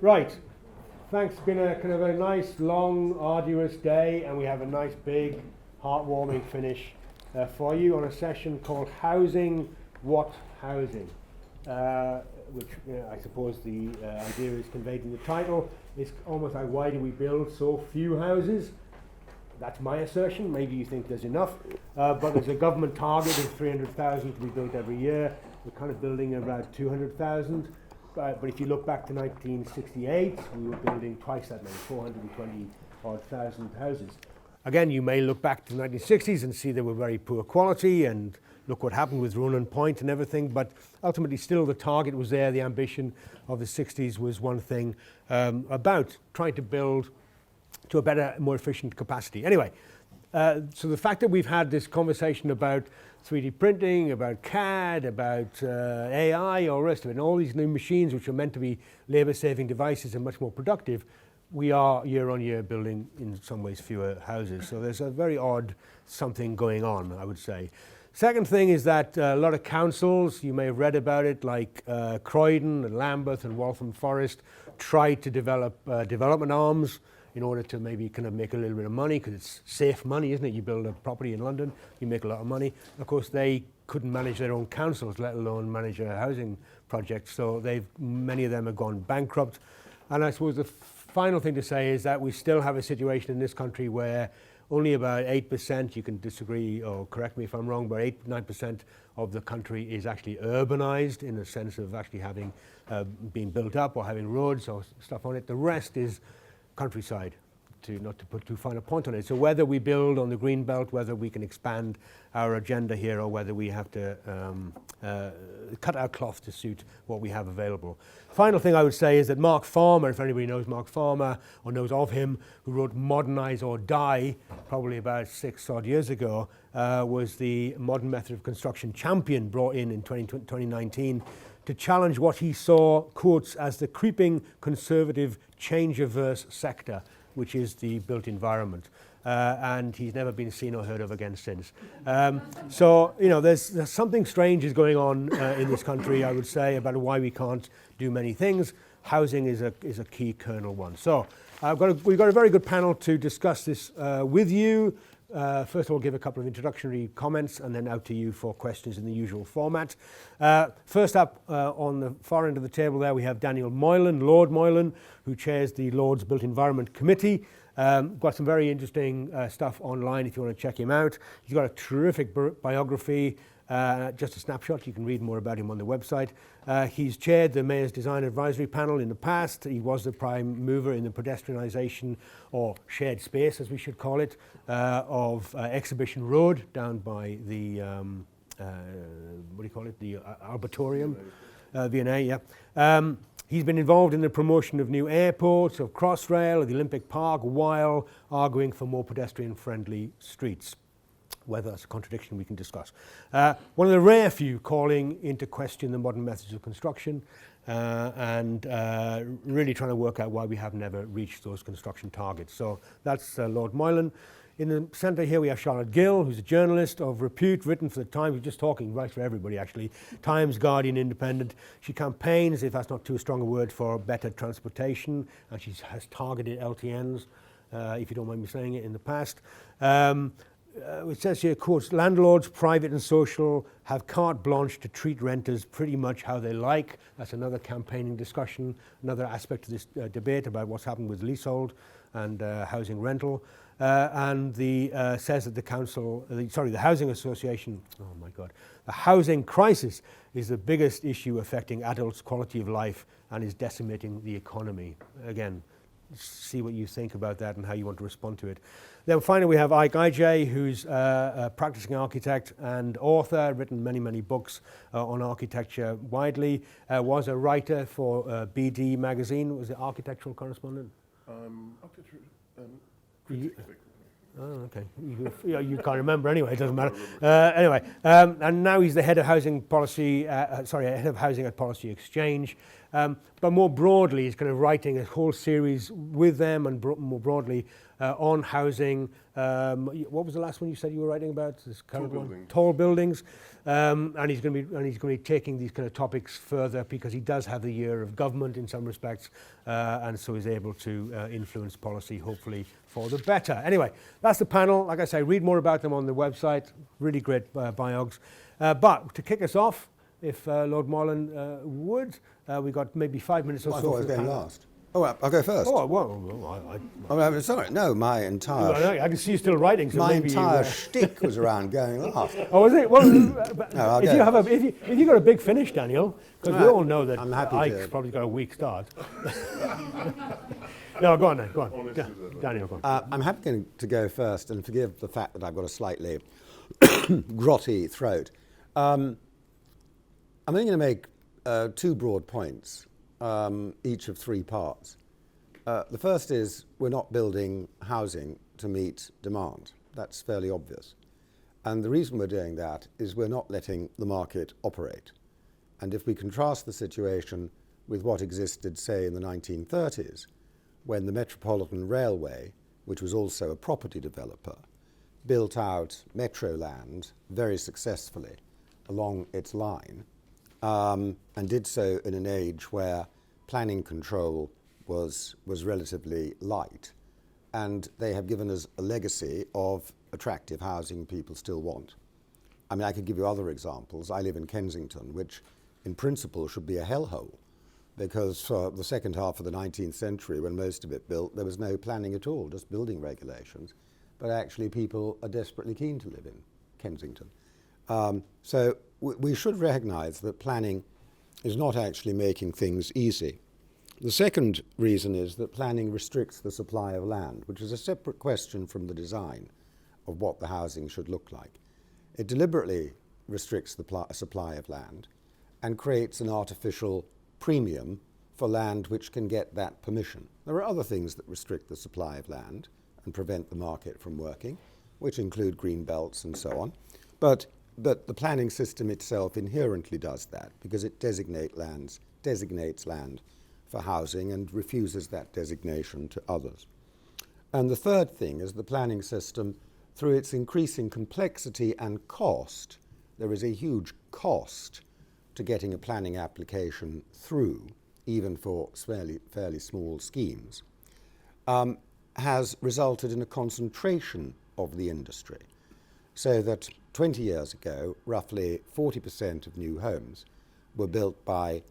Right, thanks. It's been a kind of a nice, long, arduous day, and we have a nice, big, heartwarming finish for you on a session called Housing, What Housing? Which I suppose the idea is conveyed in the title. It's almost like, why do we build so few houses? That's my assertion. Maybe you think there's enough, but there's a government target of 300,000 to be built every year. We're kind of building about 200,000. But if you look back to 1968, we were building twice that many, 420,000 houses. Again, you may look back to the 1960s and see they were very poor quality, and look what happened with Ronan Point and everything, but ultimately still the target was there. The ambition of the 60s was one thing, about trying to build to a better, more efficient capacity. Anyway, so the fact that we've had this conversation about 3D printing, about CAD, about AI, all the rest of it, and all these new machines which are meant to be labour-saving devices and much more productive, we are year on year building in some ways fewer houses. So there's a very odd something going on, I would say. Second thing is that a lot of councils, you may have read about it, like Croydon and Lambeth and Waltham Forest, tried to develop development arms in order to maybe kind of make a little bit of money, because it's safe money, isn't it? You build a property in London, you make a lot of money. Of course, they couldn't manage their own councils, let alone manage a housing project. So many of them have gone bankrupt. And I suppose the final thing to say is that we still have a situation in this country where only about 8%, you can disagree or correct me if I'm wrong, but 8-9% of the country is actually urbanized in the sense of actually having been built up or having roads or stuff on it. The rest is countryside, not to put too fine a point on it. So whether we build on the green belt, whether we can expand our agenda here, or whether we have to cut our cloth to suit what we have available. Final thing I would say is that Mark Farmer, if anybody knows Mark Farmer or knows of him, who wrote Modernise or Die probably about 6 odd years ago, was the modern method of construction champion, brought in 2019 to challenge what he saw, quotes, as the creeping conservative change-averse sector, which is the built environment. And he's never been seen or heard of again since. So, you know, there's something strange is going on in this country, I would say, about why we can't do many things. Housing is a key kernel one. So we've got a very good panel to discuss this with you. First of all, give a couple of introductory comments and then out to you for questions in the usual format. First up, on the far end of the table there, we have Daniel Moylan, Lord Moylan, who chairs the Lords Built Environment Committee. Got some very interesting stuff online if you want to check him out. He's got a terrific biography, just a snapshot. You can read more about him on the website. He's chaired the Mayor's Design Advisory Panel in the past. He was the prime mover in the pedestrianisation, or shared space as we should call it, of Exhibition Road down by the, what do you call it, the Arboretum, V&A, yeah. He's been involved in the promotion of new airports, of Crossrail, of the Olympic Park, while arguing for more pedestrian-friendly streets. Whether that's a contradiction we can discuss. One of the rare few calling into question the modern methods of construction and really trying to work out why we have never reached those construction targets. So that's Lord Moylan. In the centre here we have Charlotte Gill, who's a journalist of repute, written for the Times. We're just talking right for everybody actually. Times, Guardian, Independent. She campaigns, if that's not too strong a word, for better transportation, and she has targeted LTNs, if you don't mind me saying it, in the past. It says here, quotes, landlords, private and social, have carte blanche to treat renters pretty much how they like. That's another campaigning discussion, another aspect of this debate about what's happened with leasehold and housing rental. And says that the Housing Association, oh my God, the housing crisis is the biggest issue affecting adults' quality of life and is decimating the economy. Again, see what you think about that and how you want to respond to it. Then finally we have Ike IJ, who's a practicing architect and author, written many, many books on architecture widely, was a writer for BD magazine, was the architectural correspondent? Architecture, critique. Oh, okay. You can't remember anyway, it doesn't matter. Anyway, and now he's the head of housing policy, head of housing at Policy Exchange. But more broadly, he's kind of writing a whole series with them and more broadly on housing. What was the last one you said you were writing about? This current one? Tall buildings. And he's going to be taking these kind of topics further because he does have the ear of government in some respects, and so he's able to influence policy, hopefully for the better. Anyway, that's the panel. Like I say, read more about them on the website. Really great biogs. But to kick us off, if Lord Moreland would, we got maybe 5 minutes or so. I thought I was going last. Oh, I'll go first. Oh, well, I'm sorry. No, my entire... I can see you still writing. So my maybe entire shtick was around going last. Oh, was it? Well, No, if you got a big finish, Daniel, because we all know that I'm happy Ike's to. probably got a weak start. No, go on then. Go on. Daniel, go on. I'm happy to go first, and forgive the fact that I've got a slightly grotty throat. I'm only going to make two broad points, each of three parts. The first is we're not building housing to meet demand. That's fairly obvious. And the reason we're doing that is we're not letting the market operate. And if we contrast the situation with what existed, say, in the 1930s, when the Metropolitan Railway, which was also a property developer, built out metro land very successfully along its line, and did so in an age where planning control was relatively light. And they have given us a legacy of attractive housing people still want. I mean, I could give you other examples. I live in Kensington, which in principle should be a hellhole, because for the second half of the 19th century, when most of it built, there was no planning at all, just building regulations. But actually people are desperately keen to live in Kensington. So we should recognize that planning is not actually making things easy. The second reason is that planning restricts the supply of land, which is a separate question from the design of what the housing should look like. It deliberately restricts the supply of land and creates an artificial premium for land which can get that permission. There are other things that restrict the supply of land and prevent the market from working, which include green belts and so on. But the planning system itself inherently does that because it designates land for housing and refuses that designation to others. And the third thing is the planning system, through its increasing complexity and cost, there is a huge cost to getting a planning application through, even for fairly small schemes, has resulted in a concentration of the industry. So that 20 years ago, roughly 40% of new homes were built by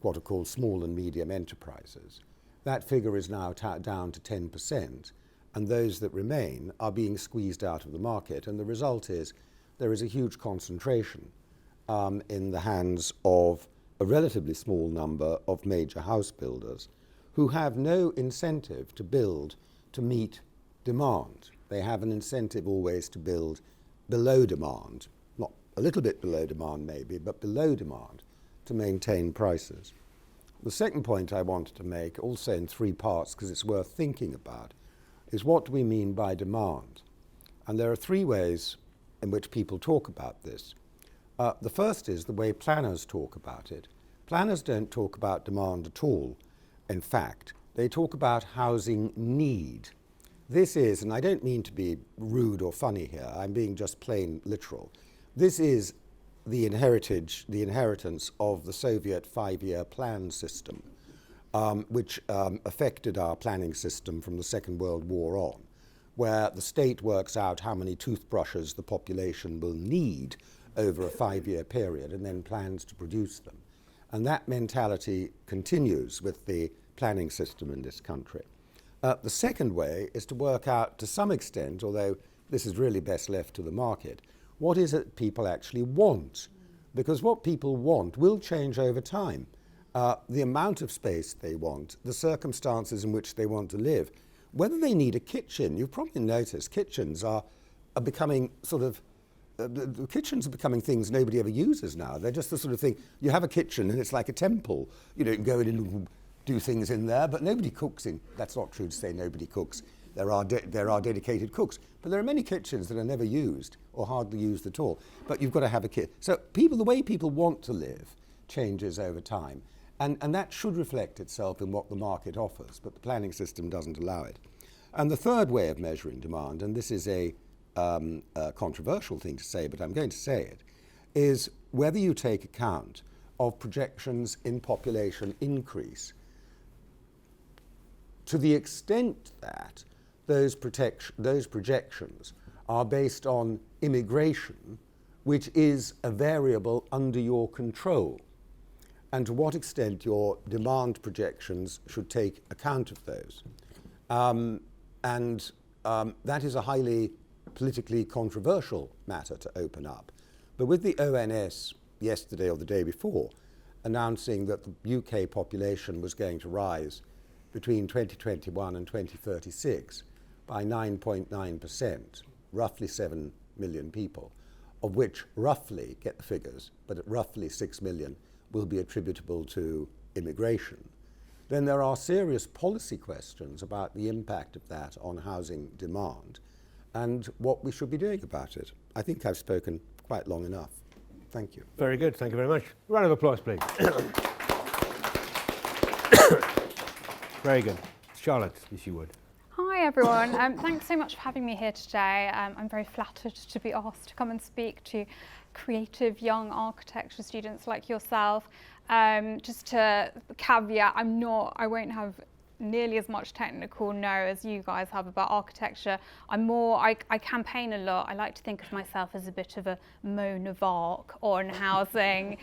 what are called small and medium enterprises. That figure is now down to 10%, and those that remain are being squeezed out of the market, and the result is there is a huge concentration in the hands of a relatively small number of major house builders who have no incentive to build to meet demand. They have an incentive always to build below demand, not a little bit below demand maybe, but below demand to maintain prices. The second point I wanted to make, also in three parts because it's worth thinking about, is what do we mean by demand? And there are three ways in which people talk about this. The first is the way planners talk about it. Planners don't talk about demand at all. In fact, they talk about housing need. This is, and I don't mean to be rude or funny here, I'm being just plain literal. This is the inheritance of the Soviet 5-year plan system, which affected our planning system from the Second World War on, where the state works out how many toothbrushes the population will need over a 5-year period and then plans to produce them. And that mentality continues with the planning system in this country. The second way is to work out, to some extent, although this is really best left to the market, what is it people actually want? Because what people want will change over time. The amount of space they want, the circumstances in which they want to live, whether they need a kitchen. You've probably noticed kitchens are becoming sort of, the kitchens are becoming things nobody ever uses now. They're just the sort of thing, you have a kitchen and it's like a temple. You know, you can go in and do things in there, but nobody cooks in. That's not true to say nobody cooks. There are dedicated cooks, but there are many kitchens that are never used or hardly used at all. But you've got to have a kitchen. So the way people want to live changes over time. And that should reflect itself in what the market offers, but the planning system doesn't allow it. And the third way of measuring demand, and this is a controversial thing to say, but I'm going to say it, is whether you take account of projections in population increase to the extent that those projections are based on immigration, which is a variable under your control, and to what extent your demand projections should take account of those. That is a highly politically controversial matter to open up. But with the ONS yesterday or the day before announcing that the UK population was going to rise between 2021 and 2036 by 9.9%, roughly 7 million people, of which roughly, get the figures, but roughly 6 million will be attributable to immigration, then there are serious policy questions about the impact of that on housing demand and what we should be doing about it. I think I've spoken quite long enough. Thank you. Very good. Thank you very much. Round of applause, please. Very good. Charlotte, if you would. Hi everyone, thanks so much for having me here today. I'm very flattered to be asked to come and speak to creative young architecture students like yourself. Just to caveat, I won't have nearly as much technical know as you guys have about architecture. I campaign a lot. I like to think of myself as a bit of a Joan of Arc on housing,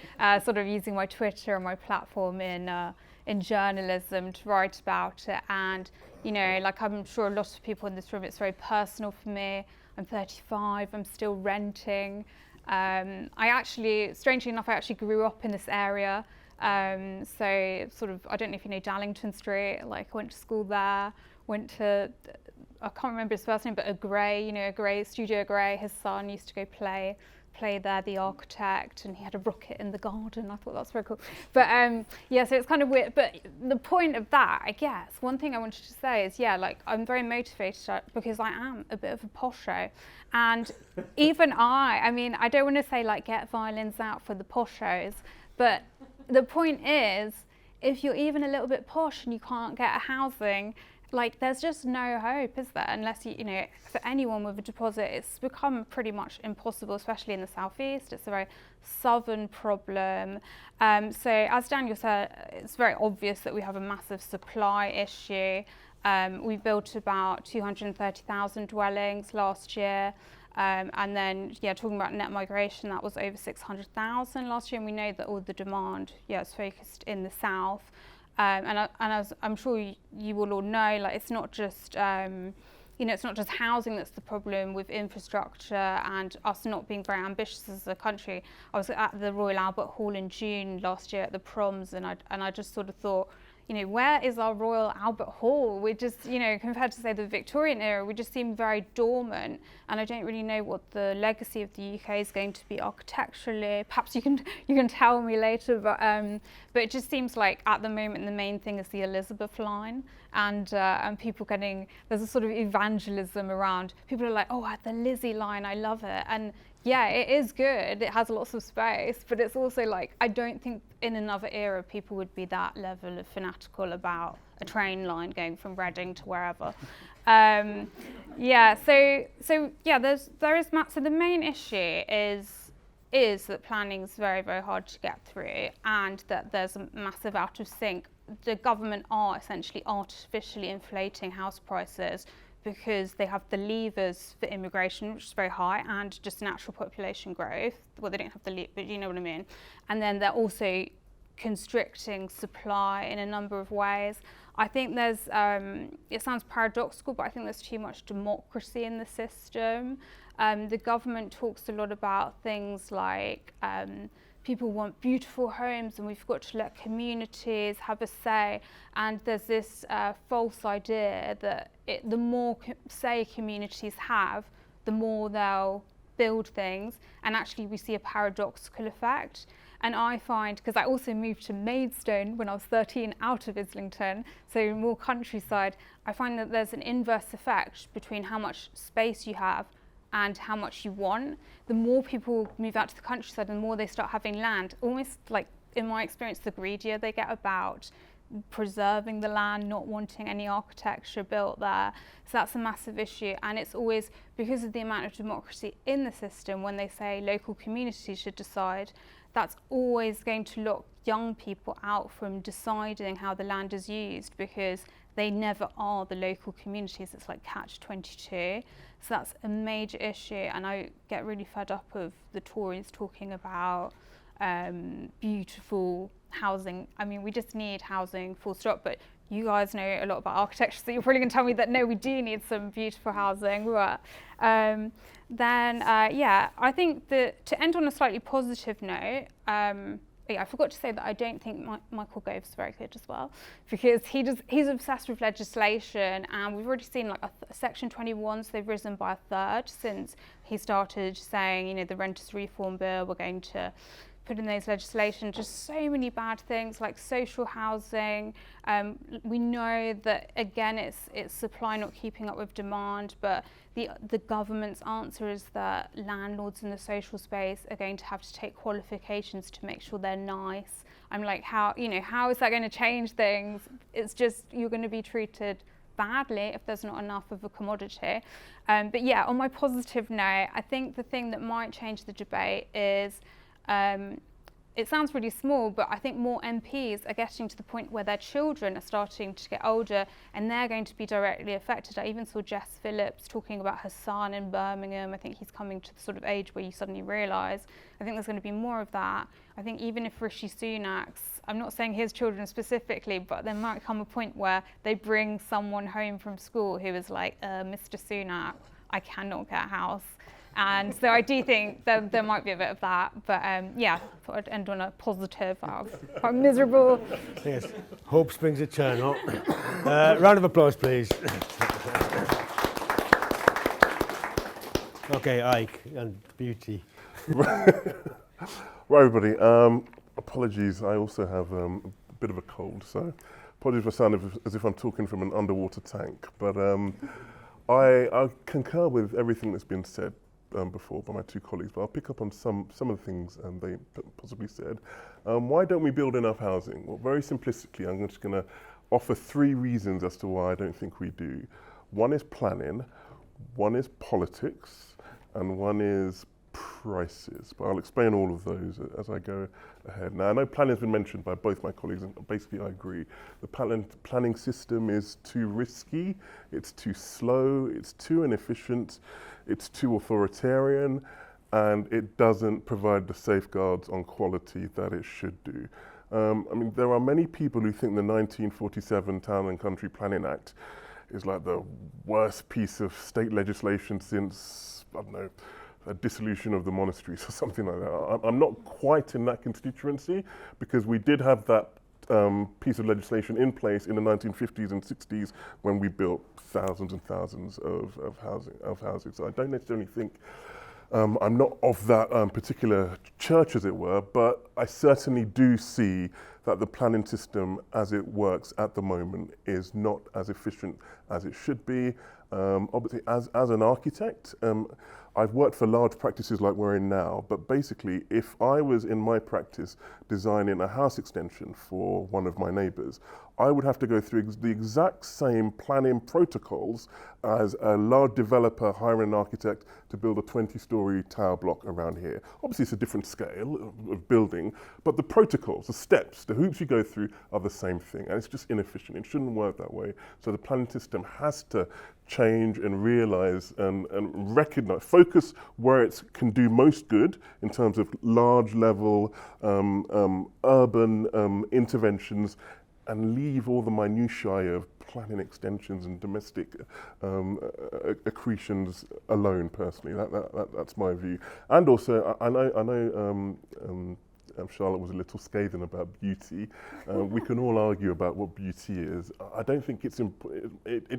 sort of using my Twitter and my platform in journalism to write about it. And like I'm sure a lot of people in this room, it's very personal for me. I'm 35, I'm still renting. Strangely enough, I actually grew up in this area. So sort of, I don't know if you know Dallington Street, like I went to school there, went to, I can't remember his first name, but Studio Gray, his son used to go play there, the architect, and he had a rocket in the garden. I thought that was very cool. But so it's kind of weird. But the point of that, I guess, one thing I wanted to say is, like I'm very motivated because I am a bit of a posho. And even I don't want to say like get violins out for the poshos, but the point is, if you're even a little bit posh and you can't get a housing, like there's just no hope, is there? Unless for anyone with a deposit, it's become pretty much impossible, especially in the southeast. It's a very southern problem. So as Daniel said, it's very obvious that we have a massive supply issue. We built about 230,000 dwellings last year. And then, talking about net migration, that was over 600,000 last year. And we know that all the demand, is focused in the south. And as I'm sure you will all know, like it's not just it's not just housing that's the problem with infrastructure and us not being very ambitious as a country. I was at the Royal Albert Hall in June last year at the proms, and I just sort of thought, where is our Royal Albert Hall? We just, compared to say the Victorian era, we just seem very dormant, and I don't really know what the legacy of the UK is going to be architecturally. Perhaps you can tell me later, but it just seems like at the moment the main thing is the Elizabeth line, and people there's a sort of evangelism around. People are like, oh, at the Lizzie line, I love it, and yeah, it is good. It has lots of space, but it's also like, I don't think in another era people would be that level of fanatical about a train line going from Reading to wherever. So the main issue is that planning is very, very hard to get through, and that there's a massive out of sync. The government are essentially artificially inflating house prices because they have the levers for immigration, which is very high, and just natural population growth. Well, they don't have the but you know what I mean. And then they're also constricting supply in a number of ways. I think there's, it sounds paradoxical, but I think there's too much democracy in the system. The government talks a lot about things like people want beautiful homes and we've got to let communities have a say, and there's this false idea that the more say communities have, the more they'll build things, and actually we see a paradoxical effect. And I find, because I also moved to Maidstone when I was 13 out of Islington, so more countryside, I find that there's an inverse effect between how much space you have and how much you want. The more people move out to the countryside, the more they start having land, almost like in my experience, the greedier they get about preserving the land, not wanting any architecture built there. So that's a massive issue, and it's always because of the amount of democracy in the system. When they say local communities should decide, that's always going to lock young people out from deciding how the land is used, because they never are the local communities. It's like catch-22. So that's a major issue, and I get really fed up of the Tories talking about beautiful housing. I mean, we just need housing, full stop, but you guys know a lot about architecture, so you're probably going to tell me that no, we do need some beautiful housing. But yeah, I think that to end on a slightly positive note, I forgot to say that I don't think Michael Gove's very good as well, because he's obsessed with legislation, and we've already seen like a Section 21, so they've risen by a third since he started saying, you know, the Renters Reform Bill, we're going to put in those legislation. Just so many bad things like social housing. We know that again it's supply not keeping up with demand, but the government's answer is that landlords in the social space are going to have to take qualifications to make sure they're nice. I'm like, how is that going to change things? It's just, you're going to be treated badly if there's not enough of a commodity. But yeah, on my positive note, I think the thing that might change the debate is it sounds really small, but I think more MPs are getting to the point where their children are starting to get older and they're going to be directly affected. I even saw Jess Phillips talking about her son in Birmingham. I think he's coming to the sort of age where you suddenly realise. I think there's going to be more of that. I think even if Rishi Sunak's, I'm not saying his children specifically, but there might come a point where they bring someone home from school who is like, Mr. Sunak, I cannot get a house. And so I do think there might be a bit of that, but yeah, thought I'd end on a positive. I'm quite miserable. Yes, hope springs eternal. Round of applause, please. Okay, Ike and Beauty. Right, everybody. Apologies, I also have a bit of a cold, so apologies for sounding as if I'm talking from an underwater tank. But I concur with everything that's been said before by my two colleagues, but I'll pick up on some of the things they possibly said. Why don't we build enough housing? Well, very simplistically, I'm just going to offer 3 reasons as to why I don't think we do. One is planning, one is politics, and one is prices. But I'll explain all of those as I go ahead. Now, I know planning has been mentioned by both my colleagues, and basically I agree. The planning system is too risky, it's too slow, it's too inefficient, it's too authoritarian, and it doesn't provide the safeguards on quality that it should do. I mean, there are many people who think the 1947 Town and Country Planning Act is like the worst piece of state legislation since, I don't know, a dissolution of the monasteries or something like that. I'm not quite in that constituency, because we did have that piece of legislation in place in the 1950s and 60s when we built thousands and thousands of housing. So I don't necessarily think I'm not of that particular church, as it were, but I certainly do see that the planning system as it works at the moment is not as efficient as it should be. Obviously, as an architect, I've worked for large practices like we're in now, but basically, if I was in my practice designing a house extension for one of my neighbours, I would have to go through the exact same planning protocols as a large developer hiring an architect to build a 20-storey tower block around here. Obviously, it's a different scale of building, but the protocols, the steps, the hoops you go through are the same thing, and it's just inefficient. It shouldn't work that way. So the planning system has to change and realise and recognise, focus where it can do most good in terms of large level urban interventions, and leave all the minutiae of planning extensions and domestic accretions alone. Personally, that's my view. And also, I know Charlotte was a little scathing about beauty. We can all argue about what beauty is. I don't think it's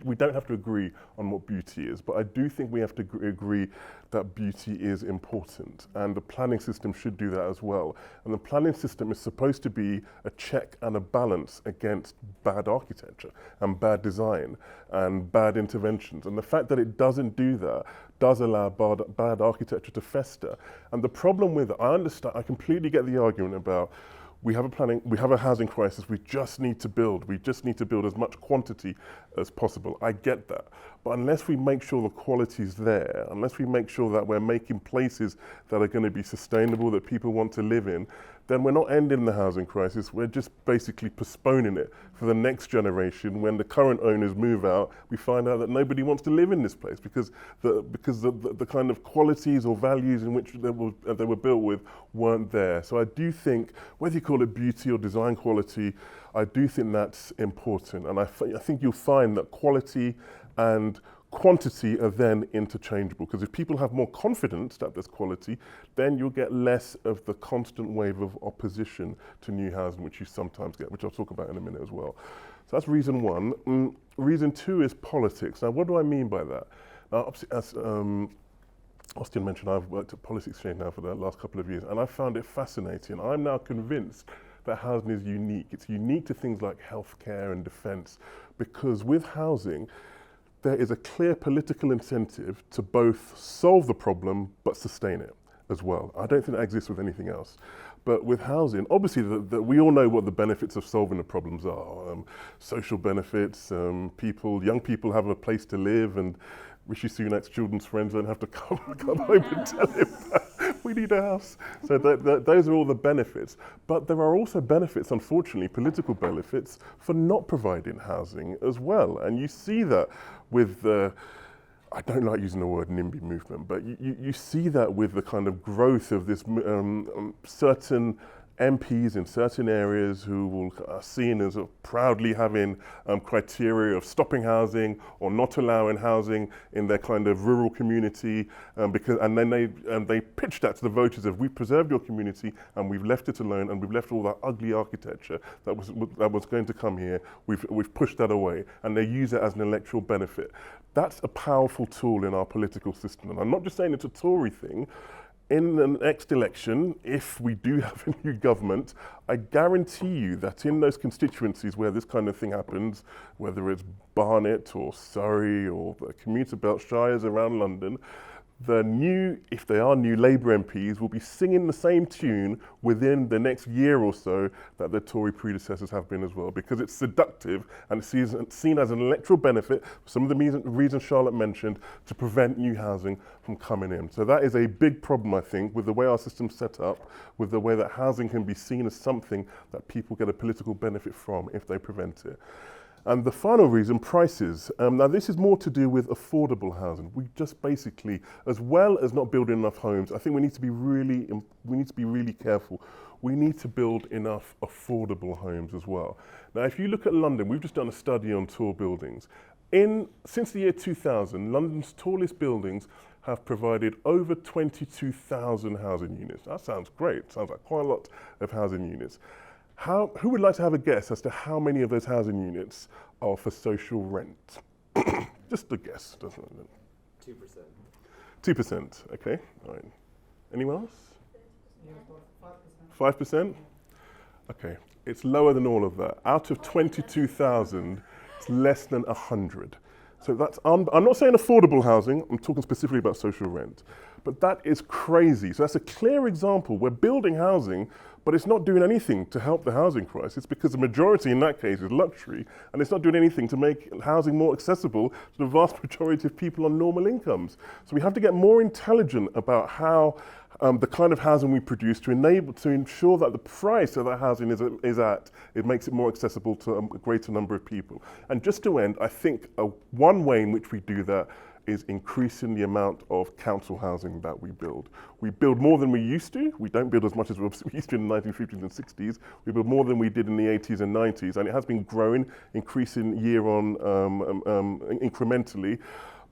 we don't have to agree on what beauty is, but I do think we have to agree that beauty is important, and the planning system should do that as well. And the planning system is supposed to be a check and a balance against bad architecture and bad design and bad interventions. And the fact that it doesn't do that does allow bad architecture to fester. And the problem with it, I completely get the argument about we have a housing crisis, we just need to build. We just need to build as much quantity as possible. I get that. But unless we make sure the quality's there, unless we make sure that we're making places that are going to be sustainable, that people want to live in, then we're not ending the housing crisis, we're just basically postponing it for the next generation. When the current owners move out, we find out that nobody wants to live in this place because the kind of qualities or values in which they were built with weren't there. So I do think, whether you call it beauty or design quality, I do think that's important. And I think you'll find that quality and quantity are then interchangeable, because if people have more confidence that there's quality, then you'll get less of the constant wave of opposition to new housing, which you sometimes get, which I'll talk about in a minute as well. So that's reason one. Reason two is politics. Now, what do I mean by that? Now, as Austin mentioned, I've worked at Policy Exchange now for the last couple of years, and I found it fascinating. I'm now convinced that housing is unique. It's unique to things like healthcare and defence, because with housing, there is a clear political incentive to both solve the problem but sustain it as well. I don't think that exists with anything else. But with housing, obviously we all know what the benefits of solving the problems are. Social benefits, young people have a place to live, and Rishi Sunak's children's friends don't have to come home and tell him that we need a house. So those are all the benefits. But there are also benefits, unfortunately, political benefits, for not providing housing as well. And you see that with the, I don't like using the word NIMBY movement, but you see that with the kind of growth of this certain MPs in certain areas who are seen as proudly having criteria of stopping housing or not allowing housing in their kind of rural community, and then they pitch that to the voters of, we've preserved your community and we've left it alone, and we've left all that ugly architecture that was going to come here. We've pushed that away, and they use it as an electoral benefit. That's a powerful tool in our political system, and I'm not just saying it's a Tory thing. In the next election, if we do have a new government, I guarantee you that in those constituencies where this kind of thing happens, whether it's Barnet or Surrey or the commuter belt shires around London, if they are new Labour MPs, will be singing the same tune within the next year or so that their Tory predecessors have been as well, because it's seductive and it's seen as an electoral benefit, for some of the reasons Charlotte mentioned, to prevent new housing from coming in. So that is a big problem, I think, with the way our system's set up, with the way that housing can be seen as something that people get a political benefit from if they prevent it. And the final reason, prices. Now this is more to do with affordable housing. We just basically, as well as not building enough homes, I think we need to be really careful. We need to build enough affordable homes as well. Now if you look at London, we've just done a study on tall buildings. Since the year 2000, London's tallest buildings have provided over 22,000 housing units. That sounds great. Sounds like quite a lot of housing units. Who would like to have a guess as to how many of those housing units are for social rent? Just a guess, doesn't it? 2%. 2%, okay. All right. Anyone else? 5%? Okay, it's lower than all of that. Out of 22,000, it's less than 100. So that's, I'm not saying affordable housing, I'm talking specifically about social rent. But that is crazy. So that's a clear example. We're building housing, but it's not doing anything to help the housing crisis, because the majority in that case is luxury, and it's not doing anything to make housing more accessible to the vast majority of people on normal incomes. So we have to get more intelligent about how the kind of housing we produce to ensure that the price that that housing it makes it more accessible to a greater number of people. And just to end, I think one way in which we do that is increasing the amount of council housing that we build. We build more than we used to. We don't build as much as we used to in the 1950s and 60s. We build more than we did in the 80s and 90s, and it has been growing, increasing year on incrementally.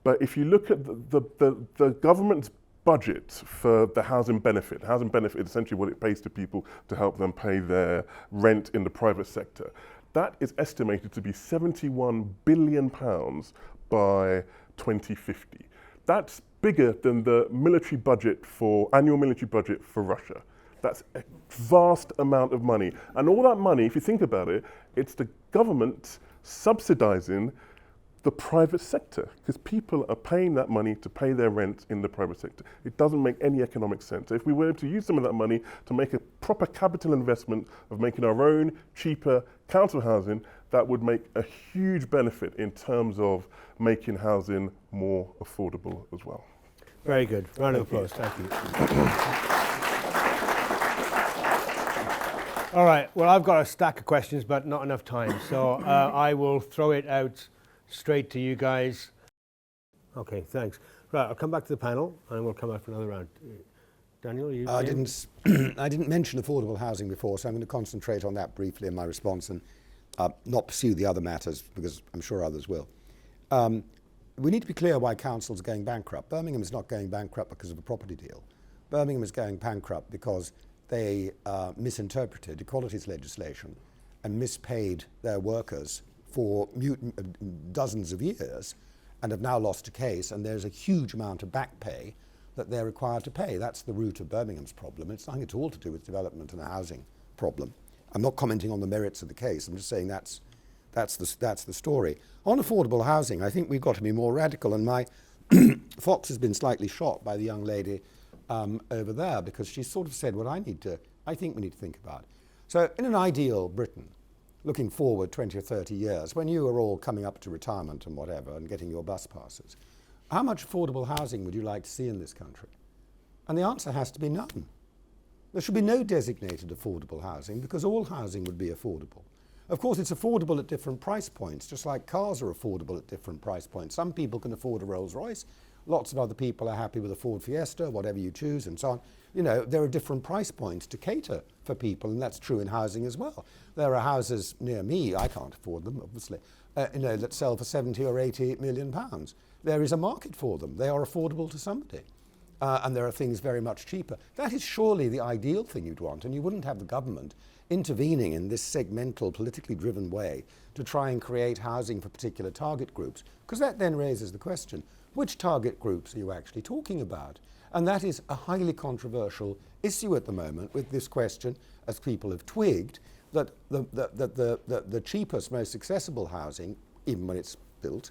But if you look at the government's budget for the housing benefit is essentially what it pays to people to help them pay their rent in the private sector. That is estimated to be £71 billion by 2050. That's bigger than the annual military budget for Russia. That's a vast amount of money. And all that money, if you think about it, it's the government subsidizing the private sector, because people are paying that money to pay their rent in the private sector. It doesn't make any economic sense. If we were to use some of that money to make a proper capital investment of making our own cheaper council housing, that would make a huge benefit in terms of making housing more affordable as well. Very good. Round of applause. Thank you. All right. Well, I've got a stack of questions, but not enough time. So I will throw it out straight to you guys. Okay, thanks. Right, I'll come back to the panel, and we'll come back for another round. Daniel, you? I didn't mention affordable housing before, so I'm going to concentrate on that briefly in my response and not pursue the other matters, because I'm sure others will. We need to be clear why councils are going bankrupt. Birmingham is not going bankrupt because of a property deal. Birmingham is going bankrupt because they misinterpreted equalities legislation and mispaid their workers for dozens of years and have now lost a case, and there's a huge amount of back pay that they're required to pay. That's the root of Birmingham's problem. It's nothing at all to do with development and a housing problem. I'm not commenting on the merits of the case. I'm just saying that's the story. On affordable housing, I think we've got to be more radical, and my Fox has been slightly shocked by the young lady over there, because she sort of said what I think we need to think about. So in an ideal Britain, looking forward 20 or 30 years, when you are all coming up to retirement and whatever and getting your bus passes, how much affordable housing would you like to see in this country? And the answer has to be none. There should be no designated affordable housing, because all housing would be affordable. Of course, it's affordable at different price points, just like cars are affordable at different price points. Some people can afford a Rolls Royce. Lots of other people are happy with a Ford Fiesta, whatever you choose, and so on. You know, there are different price points to cater for people, and that's true in housing as well. There are houses near me, I can't afford them, obviously, that sell for 70 or 80 million pounds. There is a market for them. They are affordable to somebody. And there are things very much cheaper. That is surely the ideal thing you'd want, and you wouldn't have the government intervening in this segmental, politically driven way to try and create housing for particular target groups, because that then raises the question, which target groups are you actually talking about? And that is a highly controversial issue at the moment with this question, as people have twigged, that the cheapest, most accessible housing, even when it's built,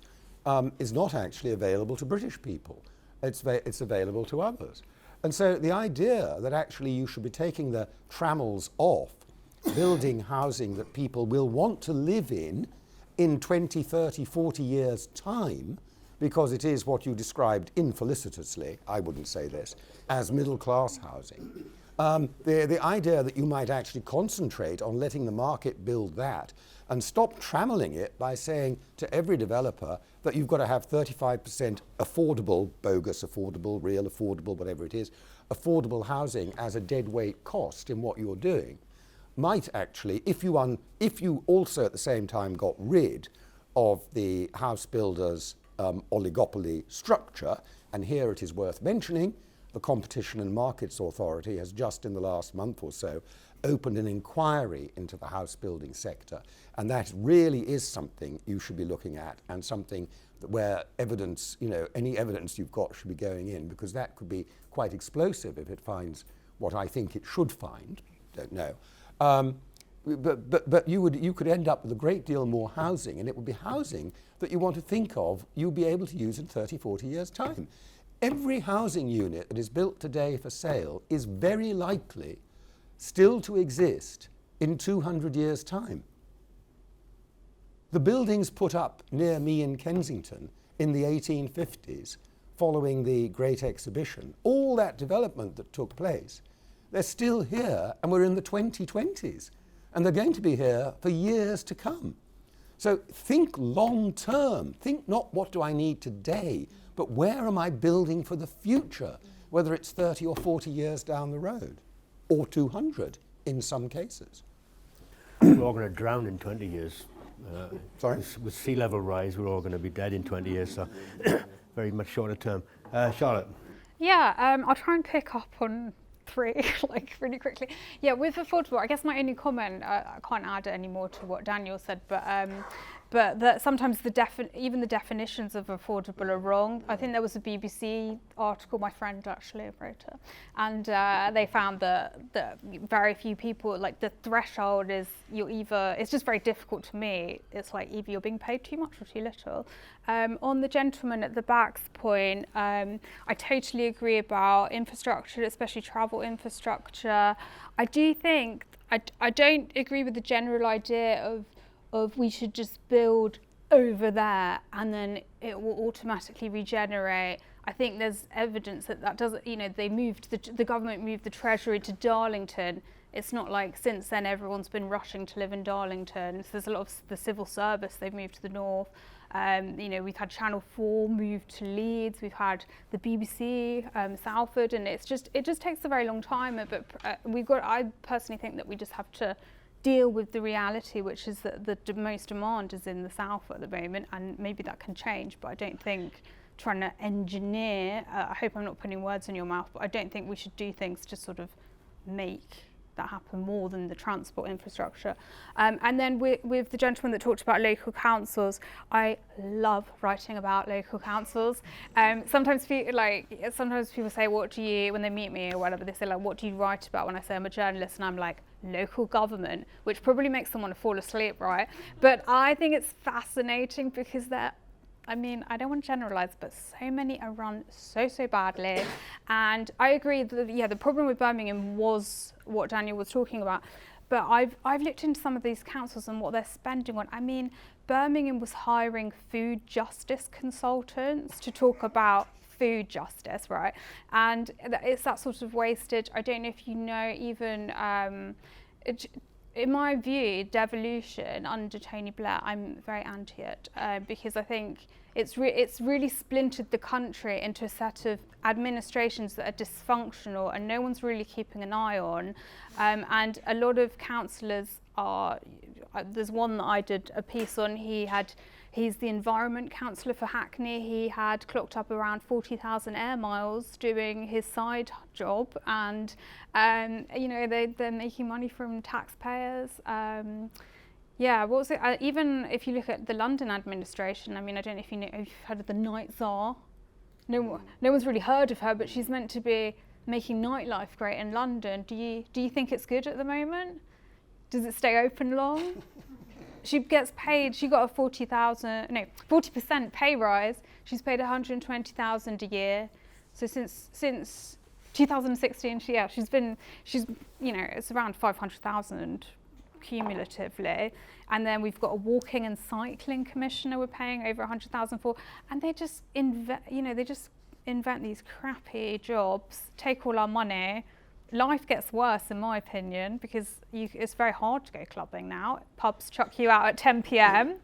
is not actually available to British people. It's available to others. And so the idea that actually you should be taking the trammels off building housing that people will want to live in 20, 30, 40 years' time, because it is what you described infelicitously, I wouldn't say this, as middle-class housing. The idea that you might actually concentrate on letting the market build that and stop trammeling it by saying to every developer that you've got to have 35% affordable, bogus affordable, real affordable, whatever it is, affordable housing as a deadweight cost in what you're doing, might actually, if you also at the same time got rid of the house builders' oligopoly structure, and here it is worth mentioning, the Competition and Markets Authority has just in the last month or so opened an inquiry into the house building sector, and that really is something you should be looking at, and something where evidence, any evidence you've got should be going in, because that could be quite explosive if it finds what I think it should find, don't know. But you could end up with a great deal more housing, and it would be housing that you want to think of you'll be able to use in 30, 40 years' time. Every housing unit that is built today for sale is very likely still to exist in 200 years' time. The buildings put up near me in Kensington in the 1850s, following the Great Exhibition, all that development that took place, they're still here, and we're in the 2020s, and they're going to be here for years to come. So think long term. Think not what do I need today, but where am I building for the future, whether it's 30 or 40 years down the road, or 200 in some cases. We're all going to drown in 20 years. Sorry? With sea level rise, we're all going to be dead in 20 years, so very much shorter term. Charlotte? Yeah, I'll try and pick up on three, really quickly. Yeah, with affordable, I guess my only comment, I can't add any more to what Daniel said, but but that sometimes even the definitions of affordable are wrong. I think there was a BBC article, my friend actually wrote it, and they found that very few people, like the threshold is it's just very difficult to me. It's like either you're being paid too much or too little. On the gentleman at the back's point, I totally agree about infrastructure, especially travel infrastructure. I do think, I don't agree with the general idea of we should just build over there and then it will automatically regenerate. I think there's evidence that doesn't, the government moved the Treasury to Darlington. It's not like since then everyone's been rushing to live in Darlington. So there's a lot of the civil service, they've moved to the north. We've had Channel 4 move to Leeds, we've had the BBC, Salford, and it just takes a very long time. But I personally think that we just have to deal with the reality, which is that the most demand is in the south at the moment, and maybe that can change, but I don't think trying to engineer, I hope I'm not putting words in your mouth, but I don't think we should do things to sort of make that happen more than the transport infrastructure. And then with the gentleman that talked about local councils, I love writing about local councils. Sometimes people say, what do you, when they meet me or whatever, they say like, what do you write about? When I say I'm a journalist, and I'm like, local government, which probably makes them want to fall asleep, right? But I think it's fascinating because I don't want to generalize, but so many are run so badly. And I agree that the problem with Birmingham was what Daniel was talking about. But I've looked into some of these councils and what they're spending on. I mean, Birmingham was hiring food justice consultants to talk about food justice, right? And it's that sort of wastage. I don't know if you know, even in my view, devolution under Tony Blair, I'm very anti it because I think it's really splintered the country into a set of administrations that are dysfunctional and no one's really keeping an eye on. And a lot of councillors there's one that I did a piece on, he's the environment councillor for Hackney. He had clocked up around 40,000 air miles doing his side job, and they're making money from taxpayers. What was it? Even if you look at the London administration, I mean, I don't know if you've heard of the Night Tsar. No one's really heard of her, but she's meant to be making nightlife great in London. Do you think it's good at the moment? Does it stay open long? She gets paid, she got a 40% pay rise. She's paid 120,000 a year. So since 2016, it's around 500,000 cumulatively. And then we've got a walking and cycling commissioner we're paying over 100,000 for. And they just invent these crappy jobs, take all our money. Life gets worse, in my opinion, because it's very hard to go clubbing now. Pubs chuck you out at 10 p.m.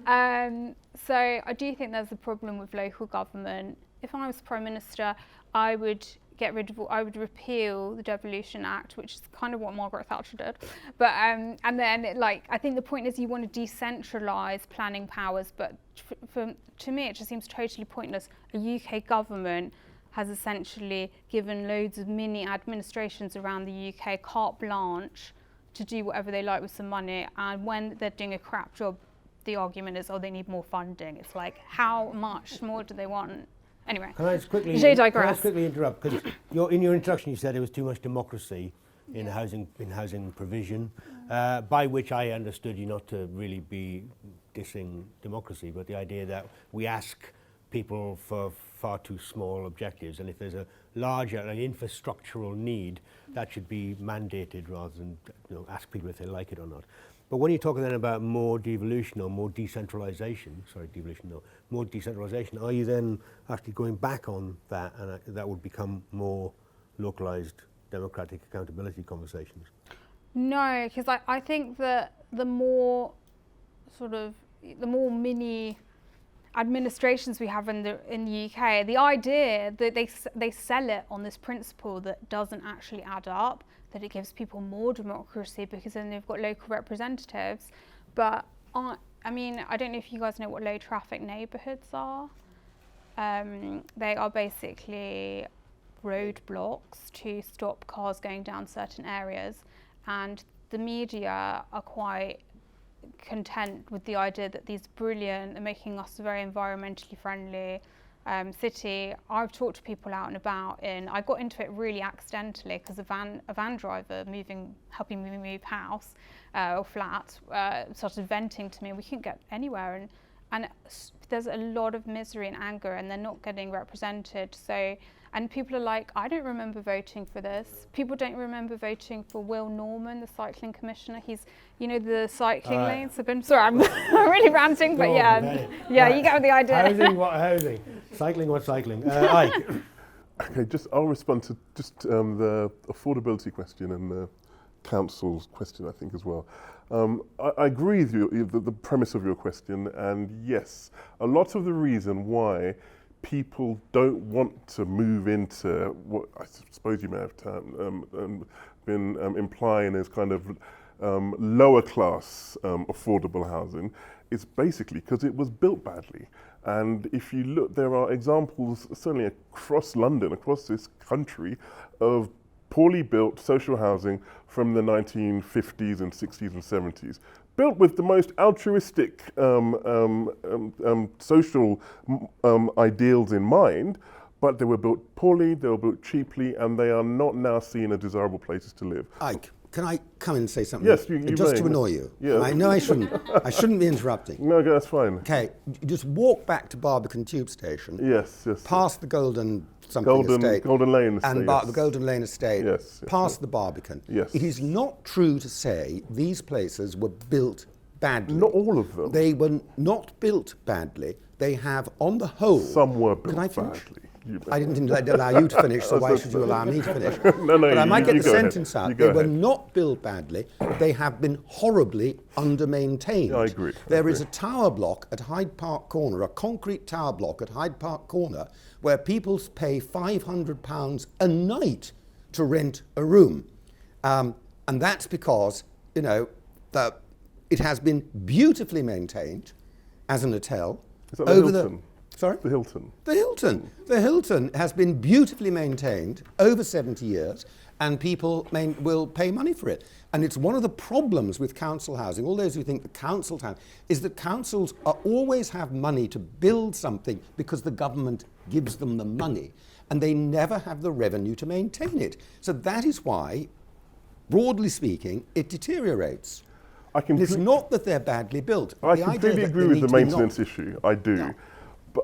So I do think there's a problem with local government. If I was Prime Minister, I would repeal the Devolution Act, which is kind of what Margaret Thatcher did. But and then I think the point is you want to decentralise planning powers, but to me it just seems totally pointless. A UK government has essentially given loads of mini administrations around the UK carte blanche to do whatever they like with some money, and when they're doing a crap job, the argument is, they need more funding. It's like, how much more do they want? Anyway, Can I just quickly interrupt? Because in your introduction you said there was too much democracy in housing provision, by which I understood you not to really be dissing democracy, but the idea that we ask people for far too small objectives, and if there's a larger infrastructural need, that should be mandated rather than ask people if they like it or not. But when you're talking then about more devolution or more decentralization, are you then actually going back on that, and that would become more localized democratic accountability conversations? No, because I think that the more mini administrations we have in the UK, the idea that they sell it on this principle that doesn't actually add up, that it gives people more democracy because then they've got local representatives. But I don't know if you guys know what low traffic neighbourhoods are. They are basically roadblocks to stop cars going down certain areas, and the media are quite content with the idea that these brilliant, they're making us a very environmentally friendly city. I've talked to people out and about I got into it really accidentally because a van driver helping me move house or flat started venting to me. We couldn't get anywhere, and there's a lot of misery and anger, and they're not getting represented. So, and people are like, I don't remember voting for this. People don't remember voting for Will Norman, the cycling commissioner. He's, the cycling lanes have been. Sorry, I'm really ranting, but you get the idea. Housing, what housing? Cycling, what cycling? Ike. Okay, I'll respond to the affordability question and the council's question, I think, as well. I agree with you, the premise of your question, and yes, a lot of the reason why people don't want to move into what I suppose you may have been implying as kind of lower class affordable housing is basically because it was built badly. And if you look, there are examples certainly across London, across this country, of poorly built social housing from the 1950s and 60s and 70s, built with the most altruistic social ideals in mind, but they were built poorly, they were built cheaply, and they are not now seen as desirable places to live. Ike, can I come in and say something? Yes, you just may. to annoy you. Yeah. I know I shouldn't. I shouldn't be interrupting. No, that's fine. Okay, you just walk back to Barbican Tube Station. Yes. Past the Golden Estate. Golden Lane Estate. And the Golden Lane Estate. Yes. Past the Barbican. Yes. It is not true to say these places were built badly. Not all of them. They were not built badly. They have, on the whole. Some were built Can I finish? badly. I didn't allow you to finish, so why should you allow me to finish? No, but I might get you the go ahead. sentence out. You They go were ahead. not built badly. They have been horribly under-maintained. I agree. There is a tower block at Hyde Park Corner, a concrete tower block at Hyde Park Corner, where people pay £500 a night to rent a room. And that's because, it has been beautifully maintained as an hotel. Is that the Hilton? Sorry? The Hilton. The Hilton. The Hilton has been beautifully maintained over 70 years, and people will pay money for it. And it's one of the problems with council housing, all those who think the council town, is that councils always have money to build something because the government gives them the money, and they never have the revenue to maintain it. So that is why, broadly speaking, it deteriorates. It's not that they're badly built. I completely agree with the maintenance issue. I do. Yeah.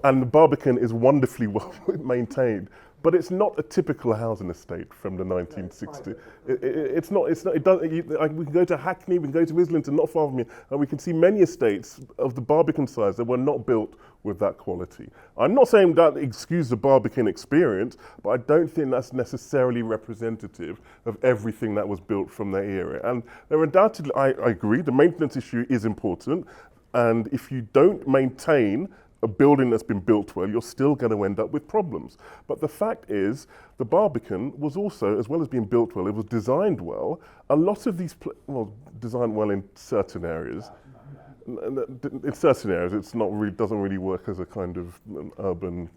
And the Barbican is wonderfully well maintained, but it's not a typical housing estate from the 1960s. It's not. It doesn't. We can go to Hackney, we can go to Islington, not far from here, and we can see many estates of the Barbican size that were not built with that quality. I'm not saying that excuse the Barbican experience, but I don't think that's necessarily representative of everything that was built from that era. And there are undoubtedly, I agree, the maintenance issue is important, and if you don't maintain a building that's been built well, you're still going to end up with problems. But the fact is, the Barbican was also, as well as being built well, it was designed well. A lot of these, designed well in certain areas. In certain areas, it's not really doesn't really work as a kind of urban,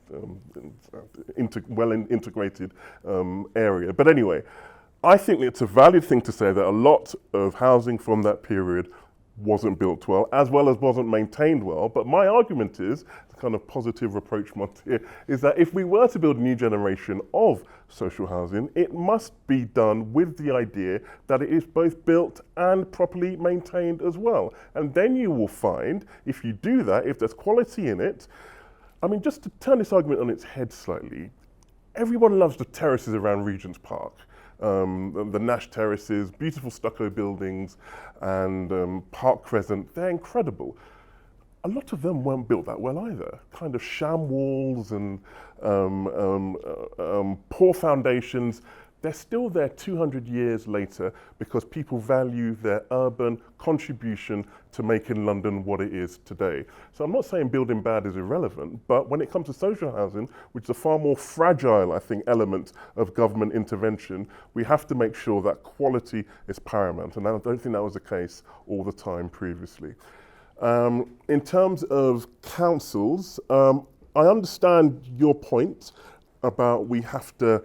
integrated area. But anyway, I think it's a valid thing to say that a lot of housing from that period wasn't built well as wasn't maintained well. But my argument is, the kind of positive approach here, is that if we were to build a new generation of social housing, it must be done with the idea that it is both built and properly maintained as well. And then you will find, if you do that, if there's quality in it, I mean, just to turn this argument on its head slightly, everyone loves the terraces around Regent's Park. The Nash Terraces, beautiful stucco buildings, and Park Crescent, they're incredible. A lot of them weren't built that well either. Kind of sham walls and poor foundations. They're still there 200 years later because people value their urban contribution to making London what it is today. So I'm not saying building bad is irrelevant, but when it comes to social housing, which is a far more fragile, I think, element of government intervention, we have to make sure that quality is paramount. And I don't think that was the case all the time previously. In terms of councils, I understand your point about we have to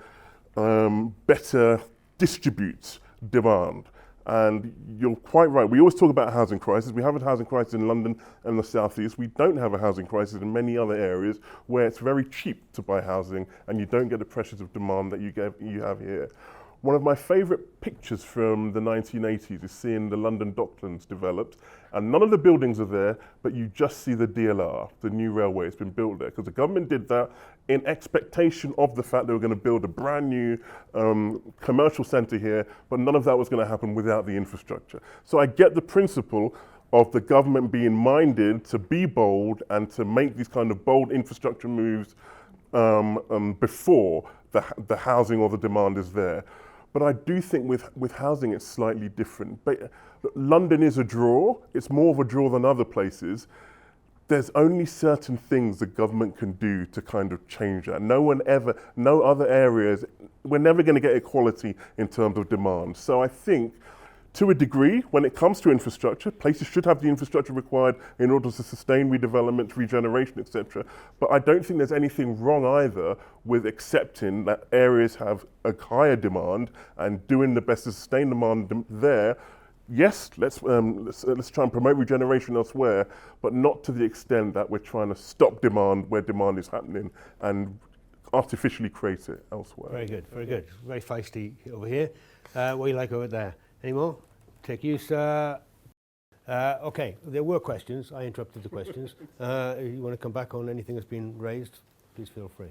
better distribute demand. And you're quite right. We always talk about a housing crisis. We have a housing crisis in London and the southeast. We don't have a housing crisis in many other areas where it's very cheap to buy housing and you don't get the pressures of demand that you have here. One of my favourite pictures from the 1980s is seeing the London Docklands developed, and none of the buildings are there, but you just see the DLR, the new railway. It's been built there because the government did that in expectation of the fact they were going to build a brand new commercial centre here, but none of that was going to happen without the infrastructure. So I get the principle of the government being minded to be bold and to make these kind of bold infrastructure moves before the housing or the demand is there. But I do think with housing it's slightly different. But London is a draw. It's more of a draw than other places. There's only certain things the government can do to kind of change that. No other areas, we're never going to get equality in terms of demand. So I think to a degree, when it comes to infrastructure, places should have the infrastructure required in order to sustain redevelopment, regeneration, etc. But I don't think there's anything wrong either with accepting that areas have a higher demand and doing the best to sustain demand there. Yes, let's try and promote regeneration elsewhere, but not to the extent that we're trying to stop demand where demand is happening and artificially create it elsewhere. Very good, very good. Very feisty over here. What do you like over there? Any more? Take you, sir. Okay, there were questions. I interrupted the questions. You want to come back on anything that's been raised? Please feel free.